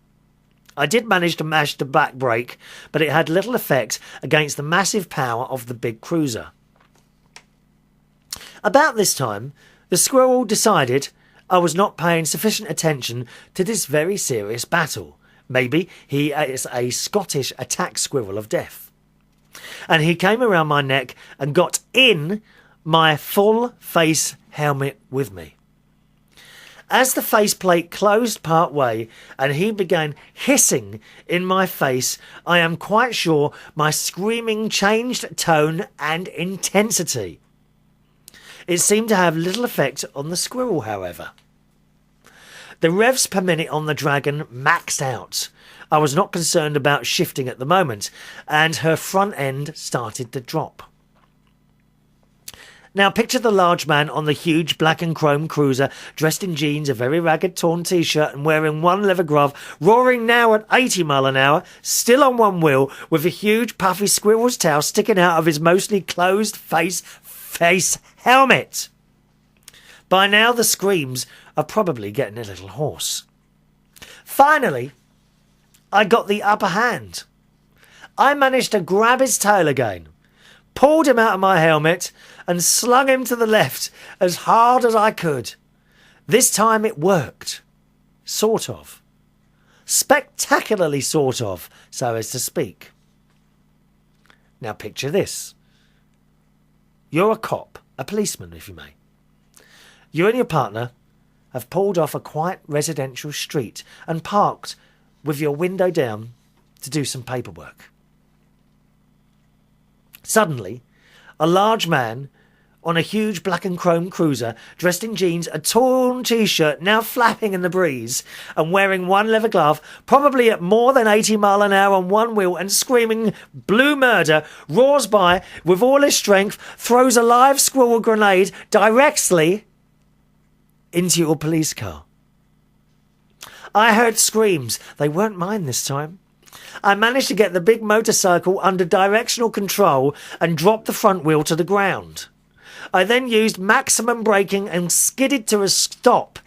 I did manage to mash the back brake, but it had little effect against the massive power of the big cruiser. About this time, the squirrel decided I was not paying sufficient attention to this very serious battle. Maybe he is a Scottish attack squirrel of death. And he came around my neck and got in my full face helmet with me. As the faceplate closed part way and he began hissing in my face, I am quite sure my screaming changed tone and intensity. It seemed to have little effect on the squirrel, however. The revs per minute on the dragon maxed out. I was not concerned about shifting at the moment, and her front end started to drop. Now picture the large man on the huge black and chrome cruiser, dressed in jeans, a very ragged torn t-shirt and wearing one leather glove, roaring now at 80 miles an hour, still on one wheel, with a huge puffy squirrel's tail sticking out of his mostly closed face helmet. By now the screams are probably getting a little hoarse. Finally, I got the upper hand. I managed to grab his tail again, pulled him out of my helmet and slung him to the left as hard as I could. This time it worked. Sort of. Spectacularly sort of, so as to speak. Now picture this. You're a cop, a policeman if you may. You and your partner have pulled off a quiet residential street and parked with your window down to do some paperwork. Suddenly, a large man on a huge black and chrome cruiser, dressed in jeans, a torn t-shirt now flapping in the breeze, and wearing one leather glove, probably at more than 80 miles an hour on one wheel and screaming blue murder, roars by with all his strength, throws a live squirrel grenade directly into your police car. I heard screams. They weren't mine this time. I managed to get the big motorcycle under directional control and drop the front wheel to the ground. I then used maximum braking and skidded to a stop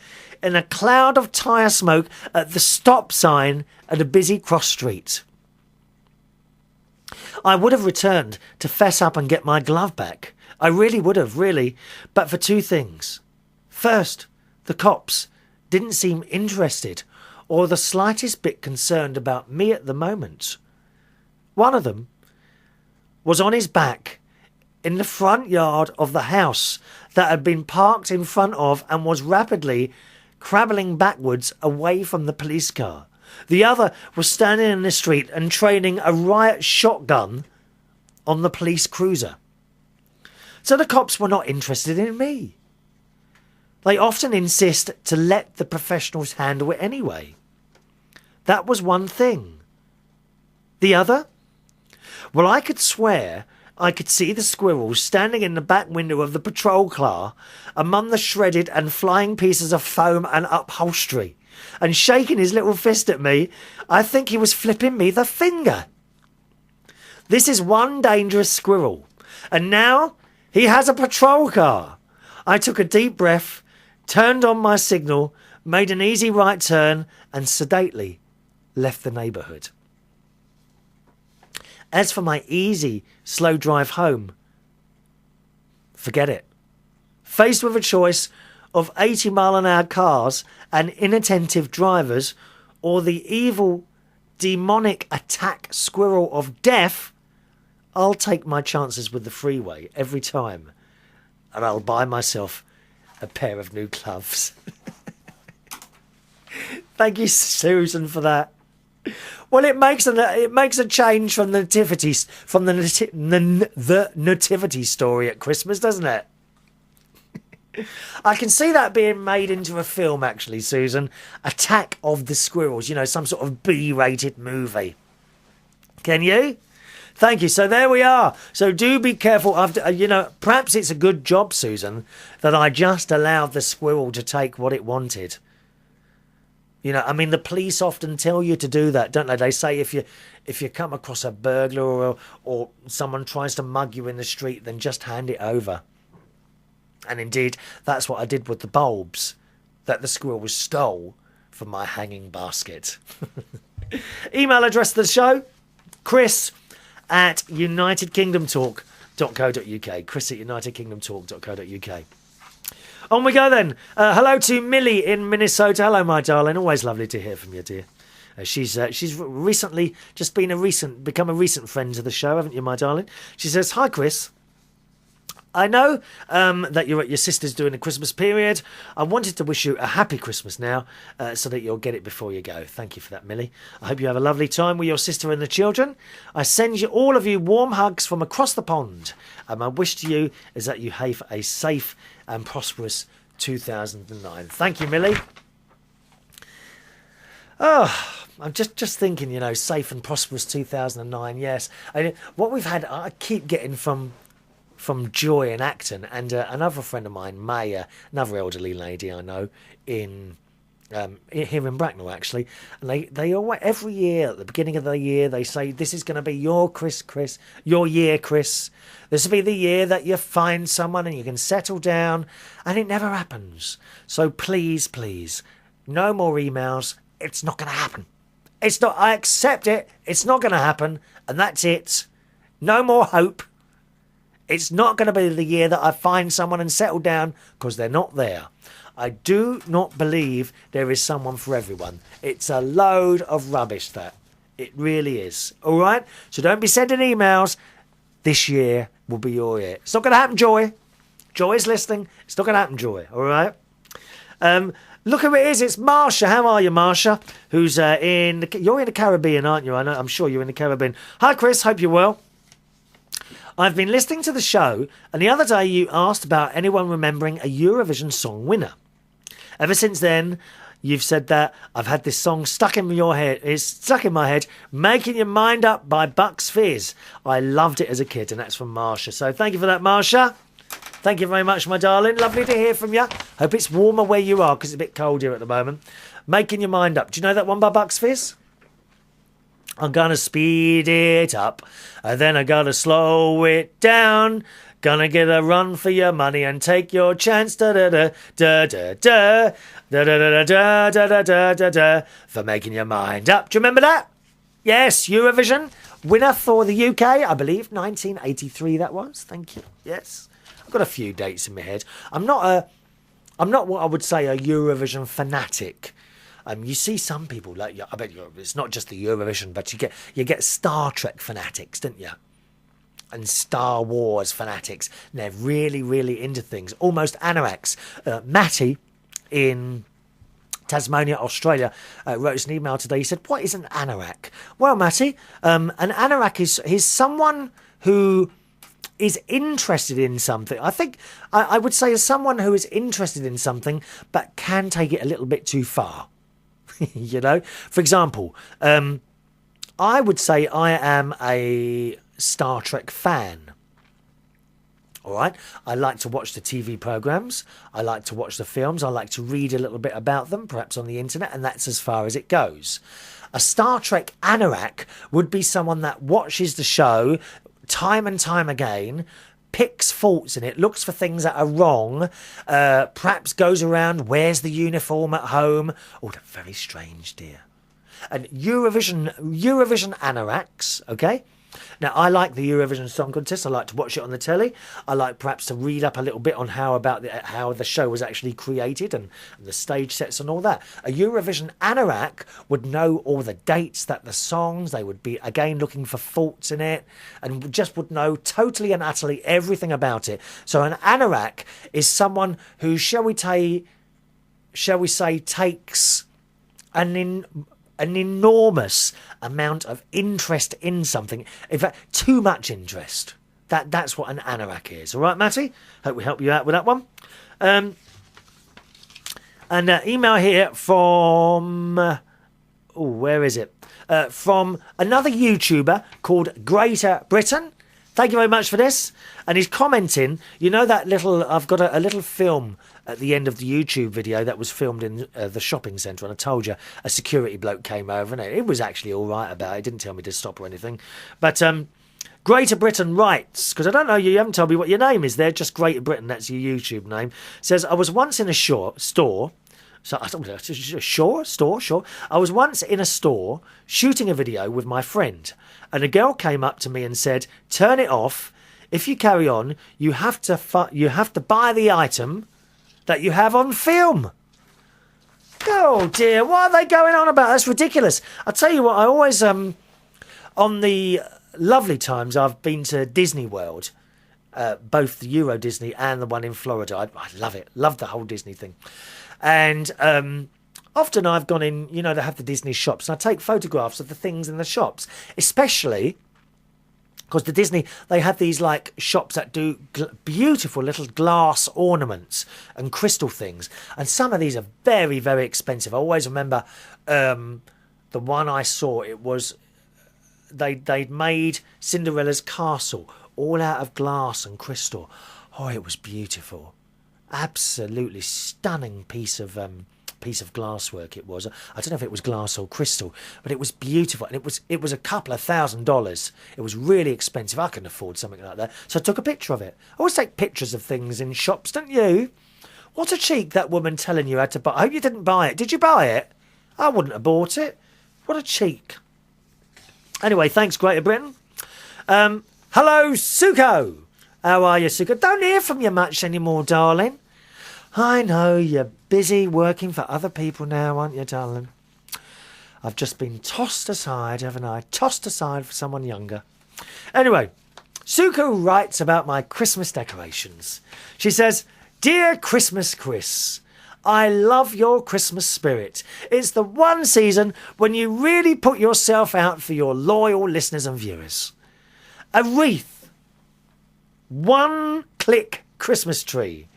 in a cloud of tyre smoke at the stop sign at a busy cross street. I would have returned to fess up and get my glove back. I really would have, but for two things. First, the cops didn't seem interested or the slightest bit concerned about me at the moment. One of them was on his back in the front yard of the house that had been parked in front of and was rapidly crabbling backwards away from the police car. The other was standing in the street and training a riot shotgun on the police cruiser. So the cops were not interested in me. They often insist to let the professionals handle it anyway. That was one thing. The other? Well, I could swear I could see the squirrel standing in the back window of the patrol car among the shredded and flying pieces of foam and upholstery, and shaking his little fist at me. I think he was flipping me the finger. This is one dangerous squirrel, and now he has a patrol car. I took a deep breath, turned on my signal, made an easy right turn, and sedately left the neighbourhood. As for my easy, slow drive home, forget it. Faced with a choice of 80 mile an hour cars and inattentive drivers, or the evil, demonic attack squirrel of death, I'll take my chances with the freeway every time, and I'll buy myself a pair of new gloves. Thank you, Susan, for that. Well, it makes a change from the nativity story at Christmas, doesn't it? I can see that being made into a film, actually, Susan. Attack of the Squirrels, some sort of B-rated movie. Can you? Thank you. So there we are. So do be careful. Perhaps it's a good job, Susan, that I just allowed the squirrel to take what it wanted. You know, I mean, the police often tell you to do that, don't they? They say if you come across a burglar or someone tries to mug you in the street, then just hand it over. And indeed, that's what I did with the bulbs that the squirrel stole from my hanging basket. Email address of the show, chris@unitedkingdomtalk.co.uk. chris@unitedkingdomtalk.co.uk. On we go then. Hello to Millie in Minnesota. Hello, my darling. Always lovely to hear from you, dear. She's recently become a recent friend to the show, haven't you, my darling? She says, "Hi, Chris. I know that you're at your sister's doing the Christmas period. I wanted to wish you a happy Christmas now so that you'll get it before you go." Thank you for that, Millie. I hope you have a lovely time with your sister and the children. I send you all of you warm hugs from across the pond. And my wish to you is that you have a safe and prosperous 2009. Thank you, Millie. Oh, I'm just thinking, you know, safe and prosperous 2009. Yes. What we've had, I keep getting from Joy in Acton and another friend of mine, May, another elderly lady I know here in Bracknell actually, and they always, every year at the beginning of the year they say, this is going to be your Chris, your year, Chris. This will be the year that you find someone and you can settle down, and it never happens. So please, no more emails. It's not going to happen. It's not. I accept it. It's not going to happen, and that's it. No more hope. It's not going to be the year that I find someone and settle down, because they're not there. I do not believe there is someone for everyone. It's a load of rubbish, that. It really is. All right? So don't be sending emails. This year will be your year. It's not going to happen, Joy. Joy's listening. It's not going to happen, Joy. All right? Look who it is. It's Marsha. How are you, Marsha? Who's you're in the Caribbean, aren't you? I'm sure you're in the Caribbean. Hi, Chris. Hope you're well. I've been listening to the show, and the other day you asked about anyone remembering a Eurovision song winner. Ever since then, you've said that I've had this song stuck in your head. It's stuck in my head. Making Your Mind Up by Bucks Fizz. I loved it as a kid, and that's from Marsha. So thank you for that, Marsha. Thank you very much, my darling. Lovely to hear from you. Hope it's warmer where you are, because it's a bit cold here at the moment. Making Your Mind Up. Do you know that one by Bucks Fizz? I'm gonna speed it up, and then I gotta slow it down. Gonna get a run for your money and take your chance. Da da da da da da da da da da da da da da. For making your mind up. Do you remember that? Yes, Eurovision winner for the UK, I believe, 1983. That was. Thank you. Yes, I've got a few dates in my head. I'm not what I would say a Eurovision fanatic. You see some people, like, I bet it's not just the Eurovision, but you get Star Trek fanatics, don't you? And Star Wars fanatics. And they're really, really into things. Almost anoraks. Matty in Tasmania, Australia, wrote us an email today. He said, "What is an anorak?" Well, Matty, an anorak is someone who is interested in something. I think I would say as someone who is interested in something but can take it a little bit too far. You know, for example, I would say I am a Star Trek fan. All right, I like to watch the TV programs. I like to watch the films. I like to read a little bit about them, perhaps on the internet, and that's as far as it goes. A Star Trek anorak would be someone that watches the show time and time again, picks faults in it, looks for things that are wrong, perhaps goes around, wears the uniform at home. Oh, that's very strange, dear. And Eurovision anoraks, okay? Now, I like the Eurovision Song Contest. I like to watch it on the telly. I like perhaps to read up a little bit on how the show was actually created and the stage sets and all that. A Eurovision anorak would know all the dates, that the songs, they would be, again, looking for faults in it, and just would know totally and utterly everything about it. So an anorak is someone who, shall we say, takes an enormous amount of interest in something. In fact, too much interest. That's what an anorak is. All right, Matty? Hope we help you out with that one. An email here from... where is it? From another YouTuber called Greater Britain. thank you very much for this. And he's commenting, you know that little, I've got a little film at the end of the YouTube video that was filmed in the shopping centre, and I told you a security bloke came over, and it was actually all right about it. He didn't tell me to stop or anything. But Greater Britain writes, because I don't know, you haven't told me what your name is there, just Greater Britain, that's your YouTube name, says, I was once in a store, so I don't know, store. I was once in a store shooting a video with my friend, and a girl came up to me and said, turn it off. If you carry on, you have to buy the item that you have on film. Oh dear, what are they going on about? That's ridiculous. I'll tell you what, I always, on the lovely times I've been to Disney World, both the Euro Disney and the one in Florida. I love it. Love the whole Disney thing. And often I've gone in, you know, they have the Disney shops, and I take photographs of the things in the shops, especially because the Disney, they have these like shops that do beautiful little glass ornaments and crystal things. And some of these are very, very expensive. I always remember the one I saw, it was, they'd made Cinderella's castle all out of glass and crystal. Oh, it was beautiful. Absolutely stunning piece of glasswork it was. I don't know if it was glass or crystal, but it was beautiful, and it was a couple of $1,000s. It was really expensive. I couldn't afford something like that, so I took a picture of it. I always take pictures of things in shops, don't you? What a cheek, that woman telling you how to buy. I hope you didn't buy it. Did you buy it? I wouldn't have bought it. What a cheek. Anyway, thanks, Greater Britain. Hello, Suko. How are you, Suko? Don't hear from you much anymore, darling. I know you're busy working for other people now, aren't you, darling? I've just been tossed aside, haven't I? Tossed aside for someone younger. Anyway, Suko writes about my Christmas decorations. She says, Dear Christmas Chris, I love your Christmas spirit. It's the one season when you really put yourself out for your loyal listeners and viewers. A wreath. One-click Christmas tree.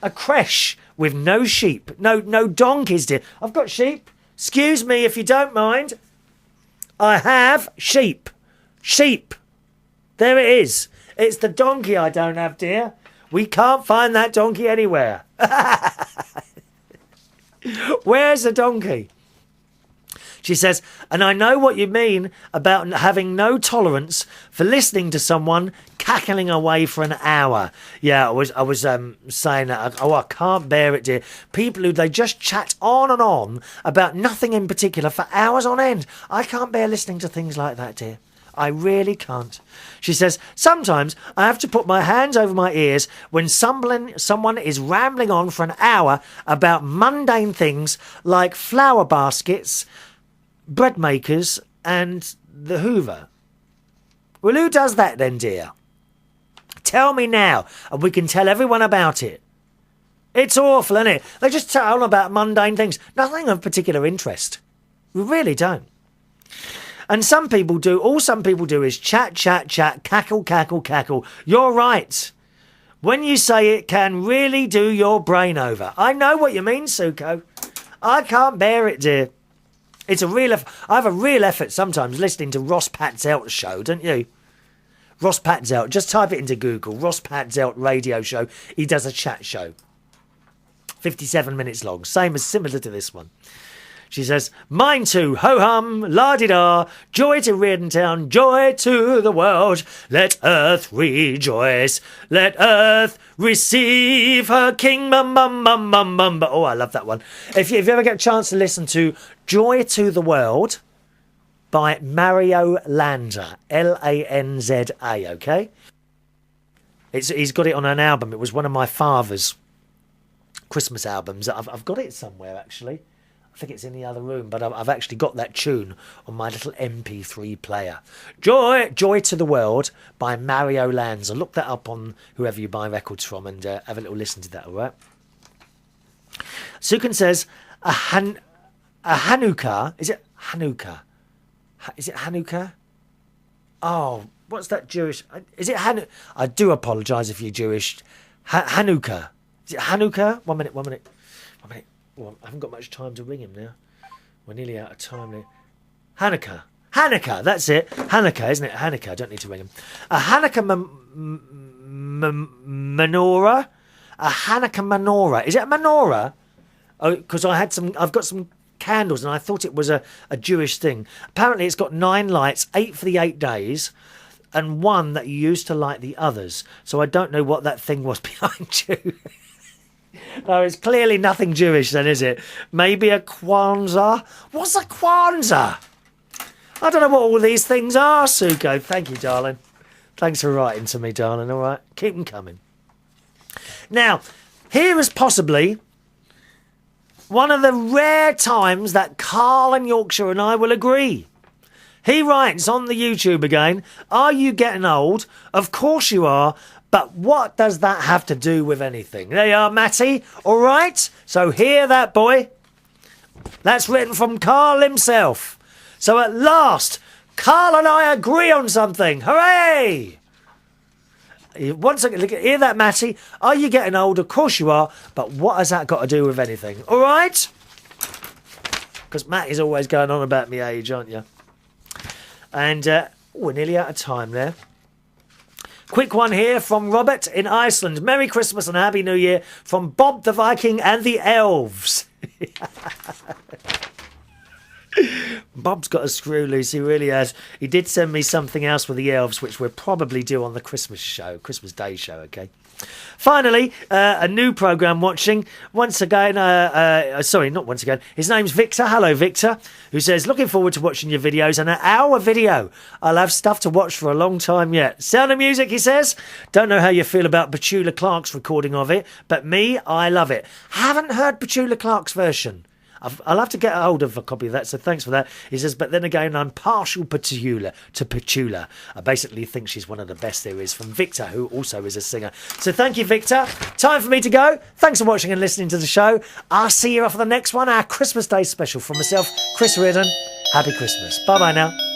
A creche with no sheep. No donkeys, dear. I've got sheep. Excuse me if you don't mind. I have sheep. Sheep. There it is. It's the donkey I don't have, dear. We can't find that donkey anywhere. Where's the donkey? She says, and I know what you mean about having no tolerance for listening to someone cackling away for an hour. Yeah, I was saying that. Oh, I can't bear it, dear. People who, they just chat on and on about nothing in particular for hours on end. I can't bear listening to things like that, dear. I really can't. She says, sometimes I have to put my hands over my ears when someone is rambling on for an hour about mundane things like flower baskets, bread makers, and the Hoover. Well, who does that then, dear? Tell me now, and we can tell everyone about it. It's awful, isn't it? They just tell on about mundane things, nothing of particular interest. We really don't. And some people do, all some people do is chat, cackle. You're right. When you say it can really do your brain over. I know what you mean, Suko. I can't bear it, dear. It's a real I have a real effort sometimes listening to Ross Patzelt's show, don't you? Ross Patzelt. Just type it into Google. Ross Patzelt radio show. He does a chat show. 57 minutes long. Similar to this one. She says, mine too, ho-hum, la-di-da, joy to Reardon town, joy to the world, let earth rejoice, let earth receive her king, bum. Oh, I love that one. If you ever get a chance to listen to Joy to the World by Mario Lanza, Lanza, okay? He's got it on an album. It was one of my father's Christmas albums. I've got it somewhere, actually. I think it's in the other room, but I've actually got that tune on my little MP3 player. Joy to the World by Mario Lanza. Look that up on whoever you buy records from and have a little listen to that, all right? Sukan says, a Hanukkah. Is it Hanukkah? Is it Hanukkah? Oh, what's that Jewish? Is it Hanukkah? I do apologise if you're Jewish. Hanukkah. Is it Hanukkah? One minute. Well, I haven't got much time to ring him now. We're nearly out of time now. Hanukkah. Hanukkah, that's it. Hanukkah, isn't it? Hanukkah, I don't need to ring him. A Hanukkah menorah? A Hanukkah menorah. Is it a menorah? Oh, because I've got some candles and I thought it was a Jewish thing. Apparently it's got 9 lights, 8 for the 8 days, and 1 that you use to light the others. So I don't know what that thing was behind you. No, it's clearly nothing Jewish then, is it? Maybe a Kwanzaa? What's a Kwanzaa? I don't know what all these things are, Suko. Thank you, darling. Thanks for writing to me, darling, all right? Keep them coming. Now, here is possibly one of the rare times that Carl in Yorkshire and I will agree. He writes on the YouTube again, are you getting old? Of course you are, but what does that have to do with anything? There you are, Matty, all right? So hear that, boy. That's written from Carl himself. So at last, Carl and I agree on something. Hooray! Once again, hear that, Matty? Are you getting old? Of course you are. But what has that got to do with anything? All right? Because Matty's always going on about me age, aren't you? And we're nearly out of time there. Quick one here from Robert in Iceland. Merry Christmas and Happy New Year from Bob the Viking and the Elves. Bob's got a screw loose, he really has. He did send me something else with the elves, which we'll probably do on the Christmas Day show, okay? Finally, a new programme watching. Once again, sorry, not once again. His name's Victor. Hello, Victor. Who says, looking forward to watching your videos. And an hour video. I'll have stuff to watch for a long time yet. Sound of Music, he says. Don't know how you feel about Petula Clark's recording of it. But me, I love it. Haven't heard Petula Clark's version. I'll have to get a hold of a copy of that, so thanks for that. He says, but then again, I'm partial to Petula. I basically think she's one of the best there is, from Victor, who also is a singer. So thank you, Victor. Time for me to go. Thanks for watching and listening to the show. I'll see you for the next one, our Christmas Day special. From myself, Chris Reardon, happy Christmas. Bye-bye now.